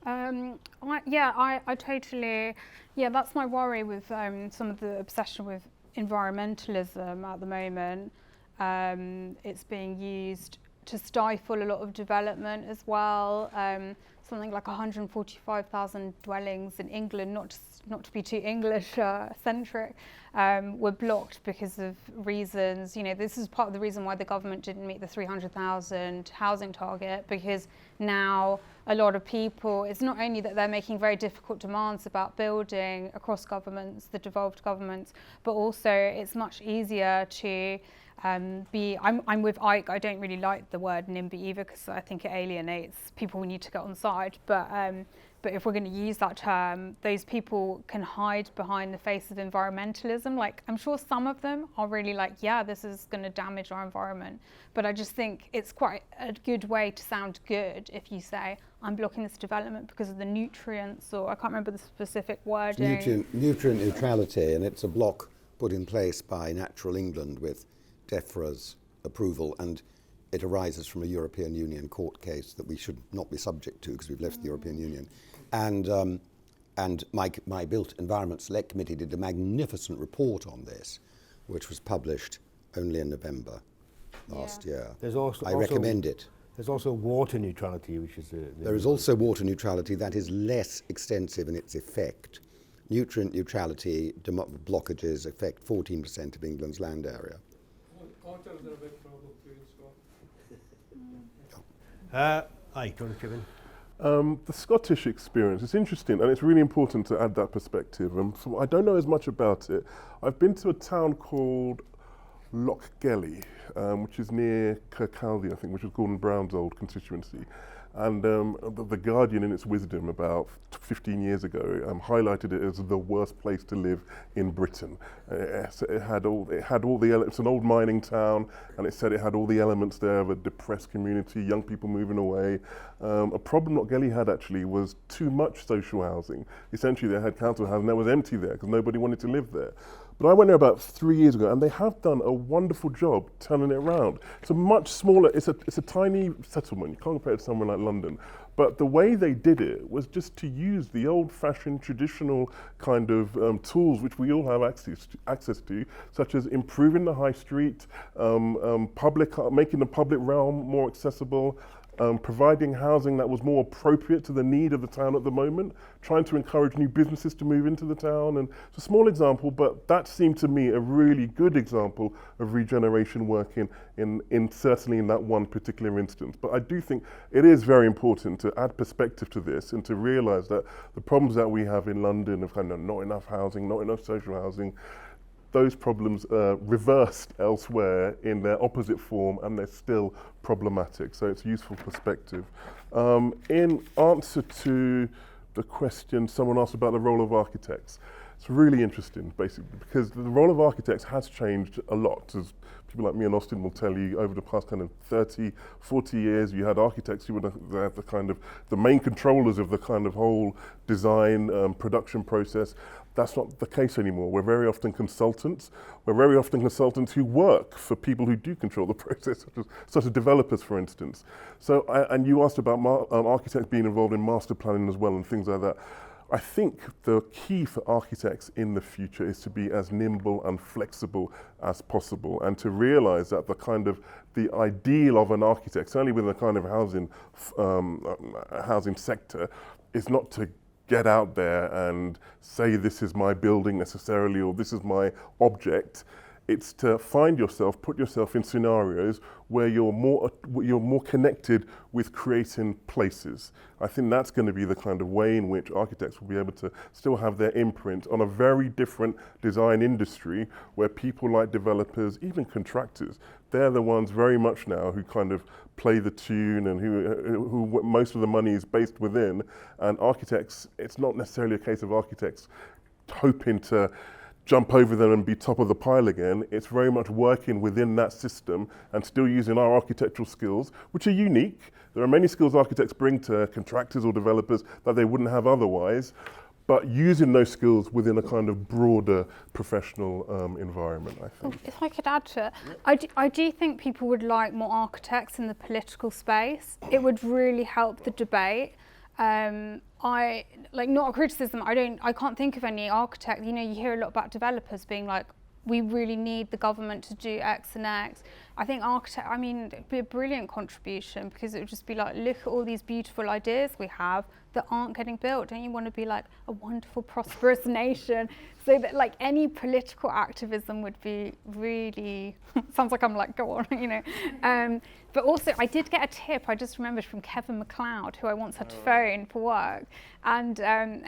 I totally, that's my worry with some of the obsession with environmentalism at the moment. It's being used to stifle a lot of development as well. Something like 145,000 dwellings in England, not to be too English centric, were blocked because of reasons. You know, this is part of the reason why the government didn't meet the 300,000 housing target, because now a lot of people, it's not only that they're making very difficult demands about building across governments, the devolved governments, but also it's much easier to I'm with Ike. I don't really like the word NIMBY either because I think it alienates people we need to get on side. But if we're going to use that term, those people can hide behind the face of environmentalism. Like, I'm sure some of them are really like, yeah, this is going to damage our environment. But I just think it's quite a good way to sound good if you say, I'm blocking this development because of the nutrients, or I can't remember the specific wording. Nutrient neutrality, and it's a block put in place by Natural England with DEFRA's approval, and it arises from a European Union court case that we should not be subject to because we've left the European Union. And my Built Environment Select Committee did a magnificent report on this, which was published only in November last year. I recommend it. There's also water neutrality, which is there is also water neutrality that is less extensive in its effect. Nutrient neutrality blockages affect 14% of England's land area. Otters are a big problem too in Scotland. Ike, do you want to chip in? The Scottish experience is interesting, and it's really important to add that perspective. So I don't know as much about it. I've been to a town called Lochgelly, which is near Kirkcaldy, I think, which is Gordon Brown's old constituency. And the Guardian, in its wisdom about 15 years ago, highlighted it as the worst place to live in Britain. It had all the it's an old mining town, and it said it had all the elements there of a depressed community, young people moving away. A problem Lochgelly had actually was too much social housing. Essentially, they had council housing that was empty there because nobody wanted to live there. But I went there about 3 years ago, and they have done a wonderful job turning it around. It's a much smaller, it's a tiny settlement. You can't compare it to somewhere like London. But the way they did it was just to use the old-fashioned, traditional kind of tools which we all have access to, such as improving the high street, making the public realm more accessible, providing housing that was more appropriate to the need of the town at the moment, trying to encourage new businesses to move into the town. And it's a small example, but that seemed to me a really good example of regeneration working in certainly in that one particular instance. But I do think it is very important to add perspective to this and to realise that the problems that we have in London of kind of not enough housing, not enough social housing, those problems are reversed elsewhere in their opposite form, and they're still problematic. So it's useful perspective. In answer to the question someone asked about the role of architects. It's really interesting, basically, because the role of architects has changed a lot. As people like me and Austin will tell you, over the past kind of 30, 40 years, you had architects who were the kind of the main controllers of the kind of whole design, production process. That's not the case anymore. We're very often consultants. We're very often consultants who work for people who do control the process, such as developers, for instance. So, and you asked about architects being involved in master planning as well and things like that. I think the key for architects in the future is to be as nimble and flexible as possible, and to realize that the ideal of an architect, certainly within the kind of housing sector, is not to get out there and say this is my building necessarily, or this is my object. It's to find yourself, put yourself in scenarios where you're more connected with creating places. I think that's going to be the kind of way in which architects will be able to still have their imprint on a very different design industry, where people like developers, even contractors, they're the ones very much now who kind of play the tune and who most of the money is based within. And architects, it's not necessarily a case of architects hoping to jump over them and be top of the pile again. It's very much working within that system and still using our architectural skills, which are unique. There are many skills architects bring to contractors or developers that they wouldn't have otherwise, but using those skills within a kind of broader professional environment, I think. If I could add to it, I do think people would like more architects in the political space. It would really help the debate. I not a criticism. I can't think of any architect. You know, you hear a lot about developers being like, we really need the government to do X and X. I think it'd be a brilliant contribution, because it would just be like, look at all these beautiful ideas we have that aren't getting built. Don't you want to be like a wonderful, prosperous nation? So that like any political activism would be really, sounds like I'm like, go on, you know. But also I did get a tip, I just remembered, from Kevin MacLeod, who I once had to phone for work. And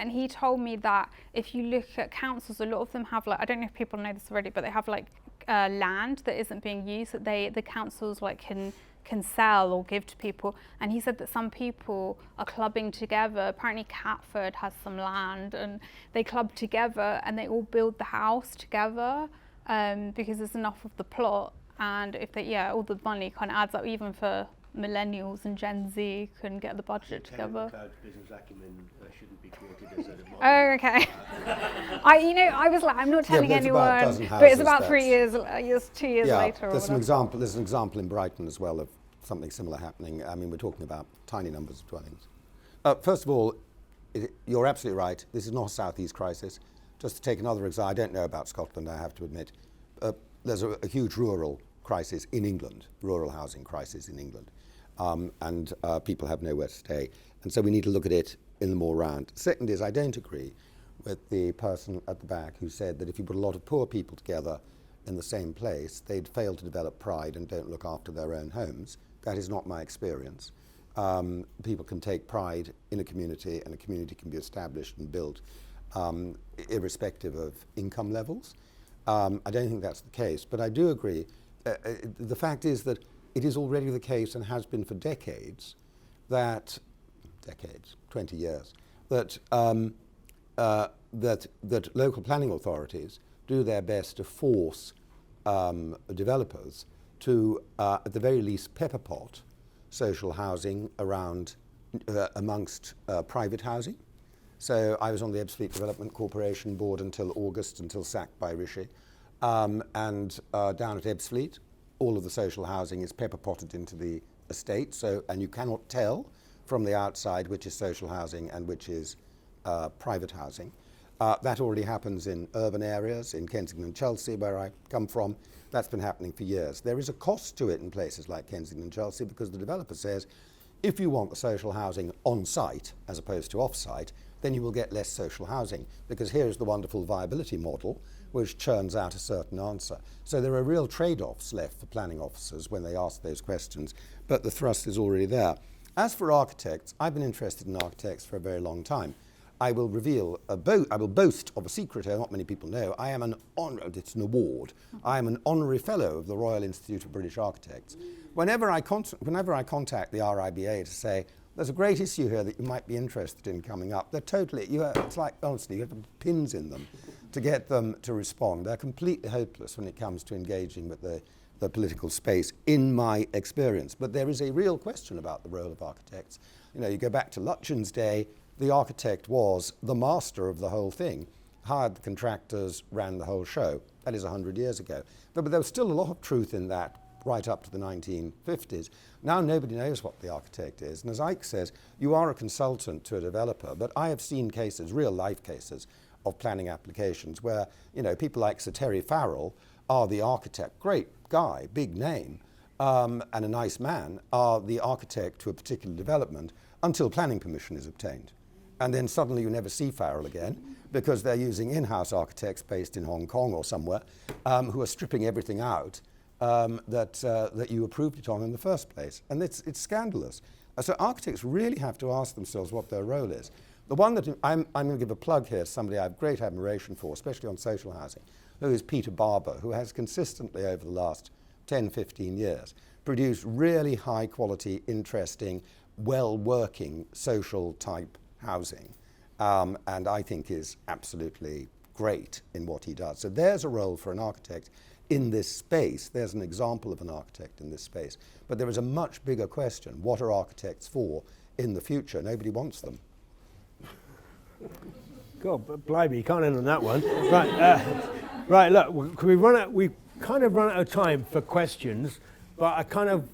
he told me that if you look at councils, a lot of them have like, I don't know if people know this already, but they have like land that isn't being used, that the councils like can sell or give to people. And he said that some people are clubbing together. Apparently Catford has some land, and they club together and they all build the house together, because there's enough of the plot. And if all the money kind of adds up, even for millennials and Gen Z can get the budget together. Business acumen shouldn't be quoted as a model. Oh, okay. I was like, I'm not telling anyone, but it's about 3 years, 2 years later. There's an example in Brighton as well of something similar happening. I mean, we're talking about tiny numbers of dwellings. First of all, you're absolutely right. This is not a southeast crisis. Just to take another example, I don't know about Scotland, I have to admit. There's a huge rural crisis in England, rural housing crisis in England. And people have nowhere to stay. And so we need to look at it in the more round. Second is, I don't agree with the person at the back who said that if you put a lot of poor people together in the same place, they'd fail to develop pride and don't look after their own homes. That is not my experience. People can take pride in a community, and a community can be established and built irrespective of income levels. I don't think that's the case, but I do agree. The fact is that it is already the case, and has been for decades, 20 years, that local planning authorities do their best to force developers to, at the very least, pepper pot social housing around amongst private housing. So I was on the Ebbsfleet Development Corporation board until August, until sacked by Rishi, and down at Ebbsfleet, all of the social housing is pepper potted into the estate. So, and you cannot tell from the outside which is social housing and which is private housing. That already happens in urban areas, in Kensington and Chelsea, where I come from. That's been happening for years. There is a cost to it in places like Kensington and Chelsea, because the developer says, if you want the social housing on site as opposed to off site, then you will get less social housing, because here's the wonderful viability model which churns out a certain answer. So there are real trade-offs left for planning officers when they ask those questions, but the thrust is already there. As for architects, I've been interested in architects for a very long time. I will boast of a secret here not many people know. I am it's an award. I am an honorary fellow of the Royal Institute of British Architects. Whenever I contact the RIBA to say, there's a great issue here that you might be interested in coming up, they're totally, it's like, honestly, you have pins in them to get them to respond. They're completely hopeless when it comes to engaging with the political space, in my experience. But there is a real question about the role of architects. You know, you go back to Lutyens' day, the architect was the master of the whole thing, hired the contractors, ran the whole show. That is 100 years ago. But there was still a lot of truth in that right up to the 1950s. Now nobody knows what the architect is. And as Ike says, you are a consultant to a developer, but I have seen cases, real life cases, of planning applications where, you know, people like Sir Terry Farrell are the architect, great guy, big name, and a nice man, are the architect to a particular development until planning permission is obtained. And then suddenly you never see Farrell again because they're using in-house architects based in Hong Kong or somewhere who are stripping everything out that you approved it on in the first place. And it's scandalous. So architects really have to ask themselves what their role is. The one that I'm going to give a plug here, somebody I have great admiration for, especially on social housing, who is Peter Barber, who has consistently over the last 10, 15 years produced really high quality, interesting, well-working social type housing, and I think is absolutely great in what he does. So there's a role for an architect in this space. There's an example of an architect in this space. But there is a much bigger question. What are architects for in the future? Nobody wants them. God, but blimey, you can't end on that one. Right, look, we kind of run out of time for questions, but I kind of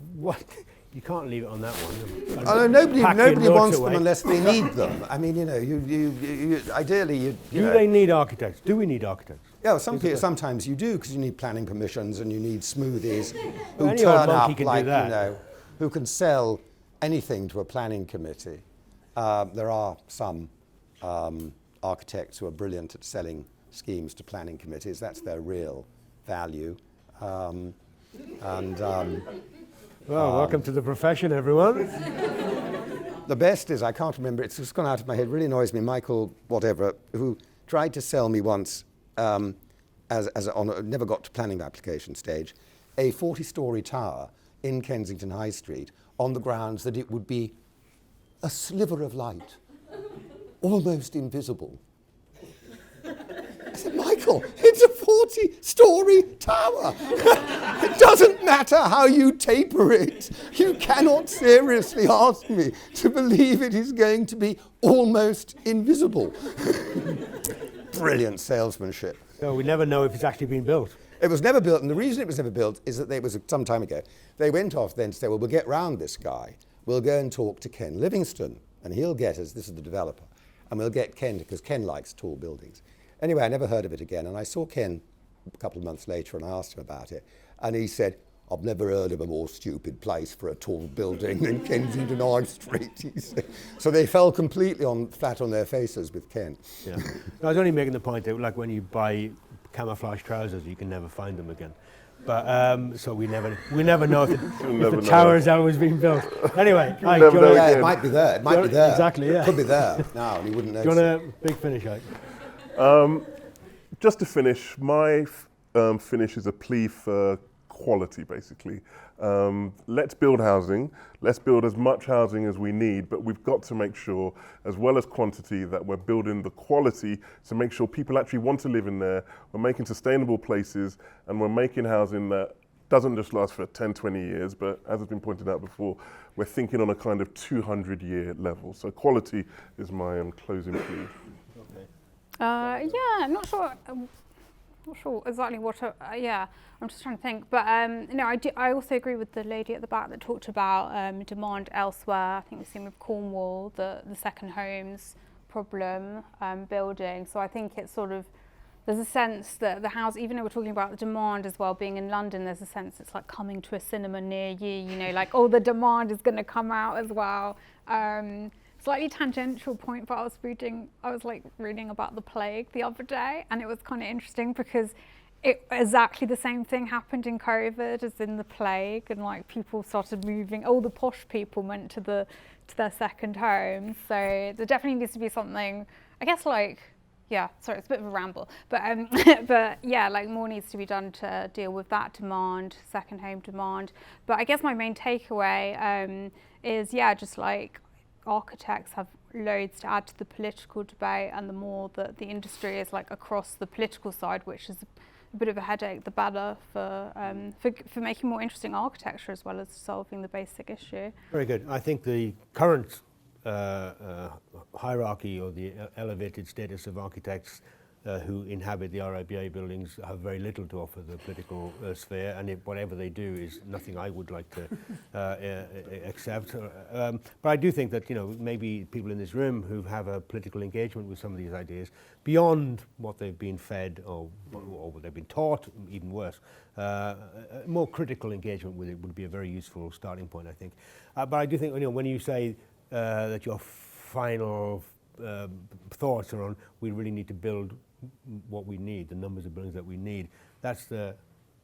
you can't leave it on that one. Oh, no, nobody wants them unless they need them. I mean, you know, you ideally you do know, they need architects? Do we need architects? Yeah, well, sometimes you do, because you need planning permissions and you need smoothies who Any old turn monkey up can do like, that. you know, who can sell anything to a planning committee. There are some architects who are brilliant at selling schemes to planning committees. That's their real value. Well, welcome to the profession, everyone. The best is, I can't remember, it's just gone out of my head, really annoys me, Michael whatever, who tried to sell me once, never got to planning application stage, a 40-storey tower in Kensington High Street on the grounds that it would be a sliver of light, almost invisible. I said, Michael, it's a 40-storey tower. It doesn't matter how you taper it. You cannot seriously ask me to believe it is going to be almost invisible. Brilliant salesmanship. So we never know if it's actually been built. It was never built, and the reason it was never built is that it was some time ago. They went off then to say, well, we'll get round this guy. We'll go and talk to Ken Livingston, and he'll get us, this is the developer, and we'll get Ken, because Ken likes tall buildings. Anyway, I never heard of it again, and I saw Ken a couple of months later, and I asked him about it, and he said, I've never heard of a more stupid place for a tall building than Kensington High Street, he said. So they fell completely flat on their faces with Ken. Yeah. I was only making the point that, like, when you buy camouflage trousers, you can never find them again. But so we never know if the tower has always been built. Anyway, yeah, it might be there. It might be there. Exactly. Yeah. It could be there now, and you wouldn't know. Do you want a big finish, Ike? Just to finish, my finish is a plea for quality, basically. Let's build housing. Let's build as much housing as we need, but we've got to make sure, as well as quantity, that we're building the quality to make sure people actually want to live in there. We're making sustainable places, and we're making housing that doesn't just last for 10, 20 years, but as has been pointed out before, we're thinking on a kind of 200-year level. So quality is my closing plea. Yeah, I'm not sure exactly what. I'm just trying to think. But no, I also agree with the lady at the back that talked about demand elsewhere. I think we've seen with Cornwall the second homes problem building. So I think it's sort of, there's a sense that the house, even though we're talking about the demand as well being in London, there's a sense it's like coming to a cinema near you. You know, like the demand is going to come out as well. Slightly tangential point, but I was reading about the plague the other day, and it was kind of interesting because exactly the same thing happened in COVID as in the plague, and like people started moving. All the posh people went to their second homes. So there definitely needs to be something, I guess, sorry, it's a bit of a ramble, but but yeah, like more needs to be done to deal with that demand, second home demand. But I guess my main takeaway is just like, architects have loads to add to the political debate, and the more that the industry is like across the political side, which is a bit of a headache, the better for making more interesting architecture as well as solving the basic issue. Very good. I think the current hierarchy or the elevated status of architects who inhabit the RIBA buildings have very little to offer the political sphere, and whatever they do is nothing I would like to accept. But I do think that, you know, maybe people in this room who have a political engagement with some of these ideas, beyond what they've been fed or what they've been taught, even worse, more critical engagement with it would be a very useful starting point, I think. But I do think, you know, when you say that your final thoughts are on, we really need to build what we need, the numbers of buildings that we need. That's the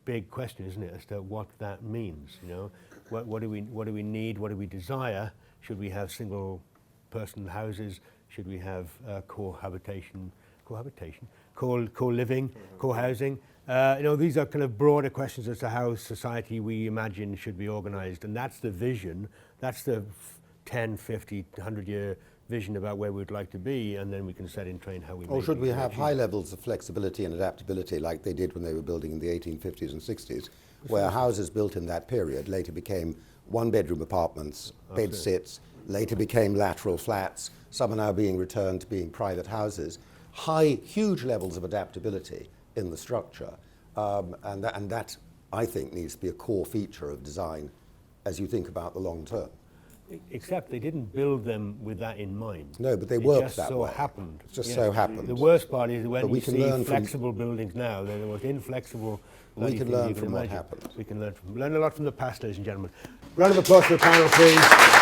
big question, isn't it, as to what that means? You know, what do we need? What do we desire? Should we have single-person houses? Should we have co-living, co-housing? You know, these are kind of broader questions as to how society we imagine should be organised, and that's the vision. That's the 10, 50, 100-year vision about where we'd like to be, and then we can set in train how we Or should we have high levels of flexibility and adaptability like they did when they were building in the 1850s and 60s, where houses built in that period later became one-bedroom apartments, bed sits, later became lateral flats, some are now being returned to being private houses. Huge levels of adaptability in the structure, and that, I think, needs to be a core feature of design as you think about the long term. Except they didn't build them with that in mind. No, but they worked that way. It just so happened. It just so happened. The worst part is when we you can see learn flexible buildings now, they're the most inflexible. We can learn from what imagine. happened. We can learn a lot from the past, ladies and gentlemen. Round of applause for the panel, please.